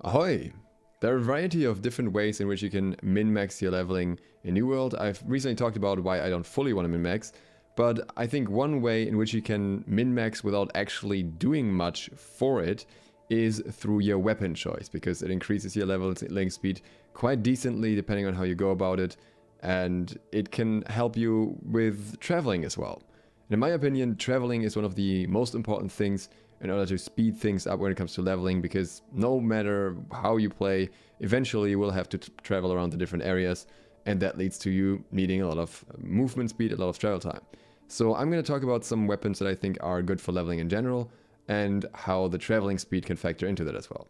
Ahoy! There are a variety of different ways in which you can min-max your leveling in New World. I've recently talked about why I don't fully want to min-max, but I think one way in which you can min-max without actually doing much for it is through your weapon choice, because it increases your leveling speed quite decently depending on how you go about it, and it can help you with traveling as well. And in my opinion, traveling is one of the most important things in order to speed things up when it comes to leveling, because no matter how you play, eventually you will have to travel around the different areas, and that leads to you needing a lot of movement speed, a lot of travel time. So I'm going to talk about some weapons that I think are good for leveling in general, and how the traveling speed can factor into that as well.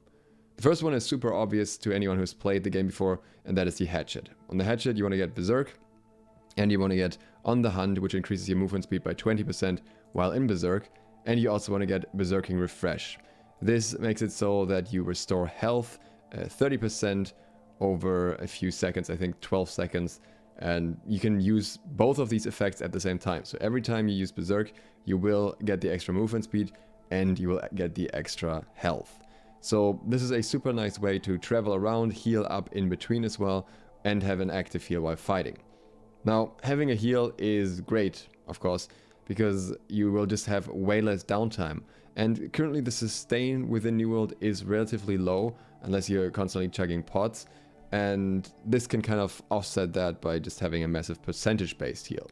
The first one is super obvious to anyone who's played the game before, and that is the Hatchet. On the Hatchet you want to get Berserk, and you want to get On the Hunt, which increases your movement speed by 20% while in Berserk, and you also want to get Berserking Refresh. This makes it so that you restore health 30% over a few seconds, I think 12 seconds, and you can use both of these effects at the same time. So every time you use Berserk, you will get the extra movement speed and you will get the extra health. So this is a super nice way to travel around, heal up in between as well, and have an active heal while fighting. Now, having a heal is great, of course, because you will just have way less downtime. And currently the sustain within New World is relatively low, unless you're constantly chugging pots, and this can kind of offset that by just having a massive percentage-based heal.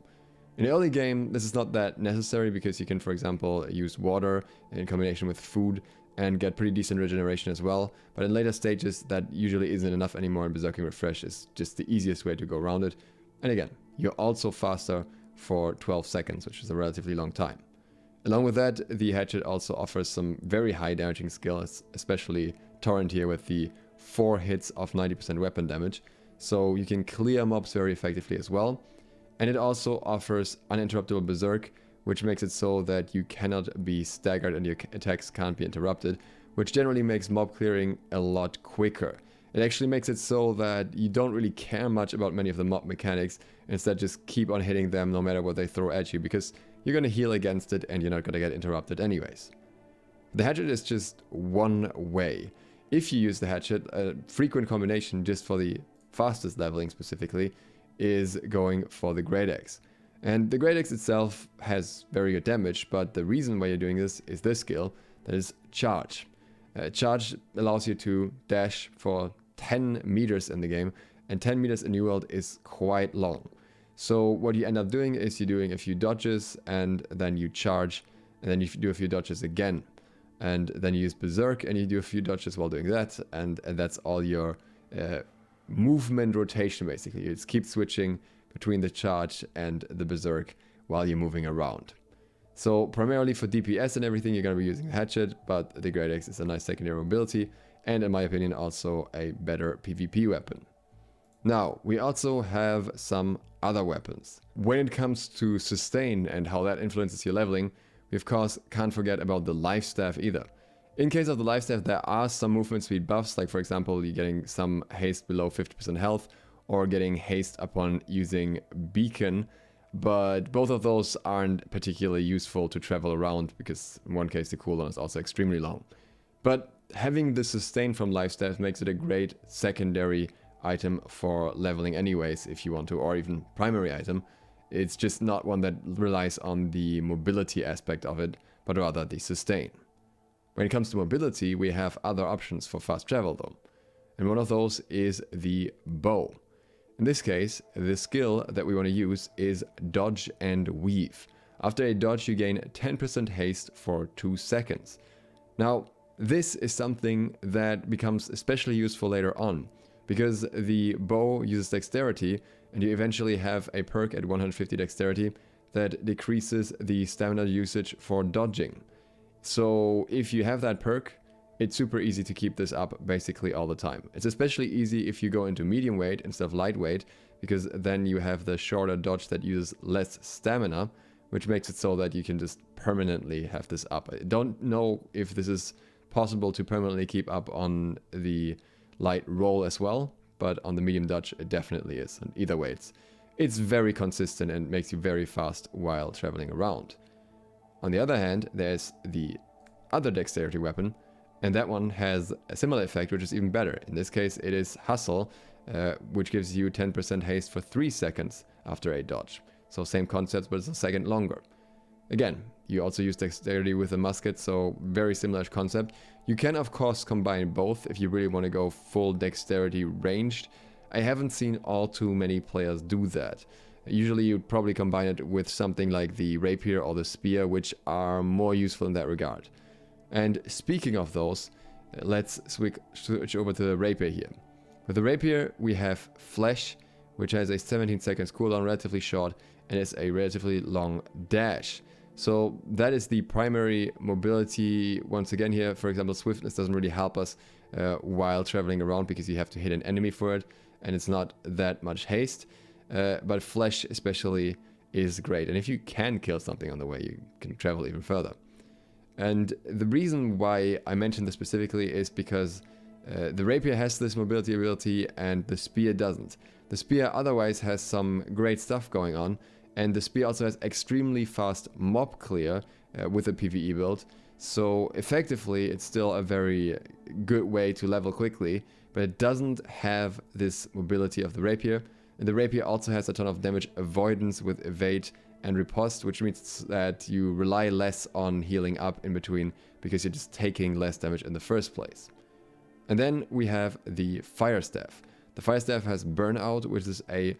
In the early game, this is not that necessary, because you can, for example, use water in combination with food and get pretty decent regeneration as well, but in later stages that usually isn't enough anymore, and Berserking Refresh is just the easiest way to go around it. And again, you're also faster for 12 seconds, which is a relatively long time. Along with that, the Hatchet also offers some very high damaging skills, especially Torrent here with the 4 hits of 90% weapon damage, so you can clear mobs very effectively as well. And it also offers uninterruptible Berserk, which makes it so that you cannot be staggered and your attacks can't be interrupted, which generally makes mob clearing a lot quicker. It actually makes it so that you don't really care much about many of the mob mechanics, instead just keep on hitting them no matter what they throw at you, because you're going to heal against it and you're not going to get interrupted anyways. The Hatchet is just one way. If you use the Hatchet, a frequent combination just for the fastest leveling specifically is going for the Great Axe. And the Great Axe itself has very good damage, but the reason why you're doing this is this skill, that is Charge. Charge allows you to dash for 10 meters in the game, and 10 meters in New World is quite long. So what you end up doing is you're doing a few dodges, and then you charge, and then you do a few dodges again. And then you use Berserk, and you do a few dodges while doing that, and that's all your movement rotation basically. You just keep switching between the charge and the Berserk while you're moving around. So primarily for DPS and everything, you're going to be using the Hatchet, but the Great Axe is a nice secondary mobility, and in my opinion also a better PvP weapon. Now, we also have some other weapons. When it comes to sustain and how that influences your leveling, we of course can't forget about the Life Staff either. In case of the Life Staff, there are some movement speed buffs, like for example, you're getting some haste below 50% health, or getting haste upon using Beacon, but both of those aren't particularly useful to travel around, because in one case the cooldown is also extremely long. But having the sustain from Life Staff makes it a great secondary item for leveling anyways, if you want to, or even primary item. It's just not one that relies on the mobility aspect of it, but rather the sustain. When it comes to mobility, we have other options for fast travel though, and one of those is the bow. In this case, the skill that we want to use is Dodge and Weave. After a dodge, you gain 10% haste for 2 seconds. Now, this is something that becomes especially useful later on, because the bow uses dexterity, and you eventually have a perk at 150 dexterity that decreases the stamina usage for dodging. So if you have that perk, it's super easy to keep this up basically all the time. It's especially easy if you go into medium weight instead of lightweight, because then you have the shorter dodge that uses less stamina, which makes it so that you can just permanently have this up. I don't know if this is possible to permanently keep up on the light roll as well, but on the medium dodge it definitely is. And either way, it's very consistent and makes you very fast while traveling around. On the other hand, there's the other dexterity weapon, And that one has a similar effect, which is even better. In this case, it is Hustle, which gives you 10% haste for 3 seconds after a dodge. So same concept, but it's a second longer. Again, you also use dexterity with a musket, so very similar concept. You can, of course, combine both if you really want to go full dexterity ranged. I haven't seen all too many players do that. Usually you'd probably combine it with something like the Rapier or the Spear, which are more useful in that regard. And speaking of those, let's switch over to the Rapier here. With the Rapier, we have Flesh, which has a 17 seconds cooldown, relatively short, and is a relatively long dash. So that is the primary mobility. Once again here, for example, swiftness doesn't really help us while traveling around because you have to hit an enemy for it, and it's not that much haste. But Flesh especially is great, and if you can kill something on the way, you can travel even further. And the reason why I mentioned this specifically is because the Rapier has this mobility ability and the Spear doesn't. The Spear otherwise has some great stuff going on, and the Spear also has extremely fast mob clear with a PvE build. So effectively it's still a very good way to level quickly, but it doesn't have this mobility of the Rapier. And the Rapier also has a ton of damage avoidance with evade and riposte, which means that you rely less on healing up in between because you're just taking less damage in the first place. And then we have the Fire Staff. The Fire Staff has Burnout, which is a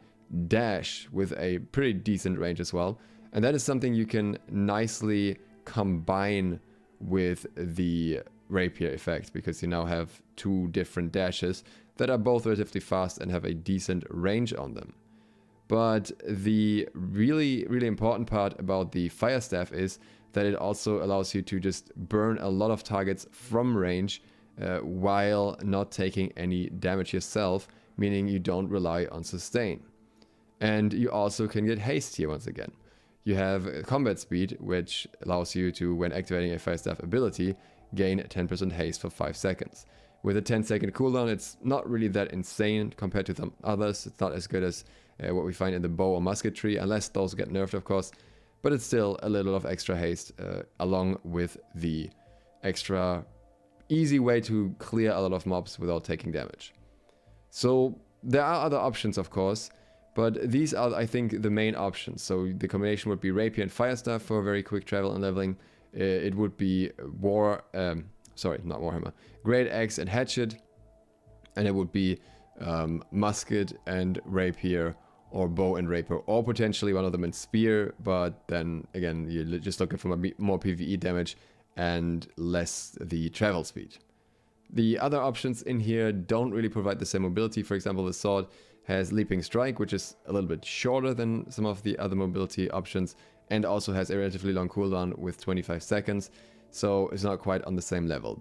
dash with a pretty decent range as well. And that is something you can nicely combine with the Rapier effect, because you now have 2 different dashes that are both relatively fast and have a decent range on them. But the really important part about the Fire Staff is that it also allows you to just burn a lot of targets from range while not taking any damage yourself, meaning you don't rely on sustain. And you also can get haste here once again. You have combat speed, which allows you to, when activating a Fire Staff ability, gain 10% haste for 5 seconds. With a 10-second cooldown, it's not really that insane compared to some others. It's not as good as what we find in the bow or musketry, unless those get nerfed, of course. But it's still a little of extra haste, along with the extra easy way to clear a lot of mobs without taking damage. So there are other options, of course, but these are, I think, the main options. So the combination would be Rapier and Fire Staff for very quick travel and leveling. It would be Great Axe and Hatchet, and it would be Musket and Rapier, or Bow and Rapier, or potentially one of them in Spear, but then again you're just looking for more PvE damage and less the travel speed. The other options in here don't really provide the same mobility. For example, the sword has Leaping Strike, which is a little bit shorter than some of the other mobility options, and also has a relatively long cooldown with 25 seconds. So it's not quite on the same level.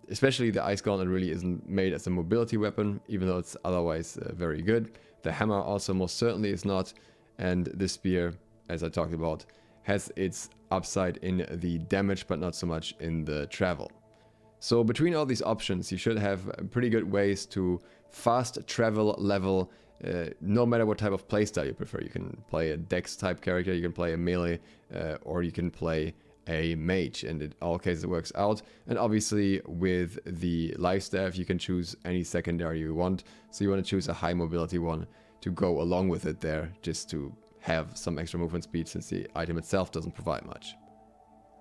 Especially the Ice Gauntlet really isn't made as a mobility weapon, even though it's otherwise very good. The hammer also most certainly is not, and the spear, as I talked about, has its upside in the damage, but not so much in the travel. So between all these options, you should have pretty good ways to fast travel level, no matter what type of playstyle you prefer. You can play a dex type character, you can play a melee, or you can play a mage, and in all cases it works out. And obviously with the life staff you can choose any secondary you want, so you want to choose a high mobility one to go along with it there, just to have some extra movement speed, since the item itself doesn't provide much.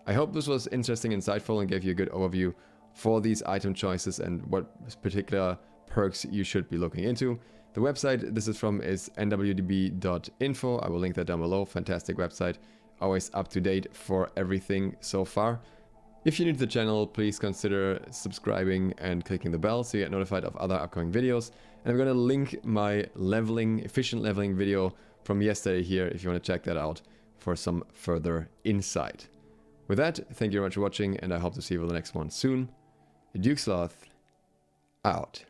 I hope this was interesting, insightful, and gave you a good overview for these item choices and what particular perks you should be looking into. The website this is from is nwdb.info. I will link that down below. Fantastic website. Always up to date for everything so far. If you're new to the channel, please consider subscribing and clicking the bell so you get notified of other upcoming videos. And I'm going to link my efficient leveling video from yesterday here if you want to check that out for some further insight. With that, thank you very much for watching, and I hope to see you for the next one soon. Duke Sloth, out.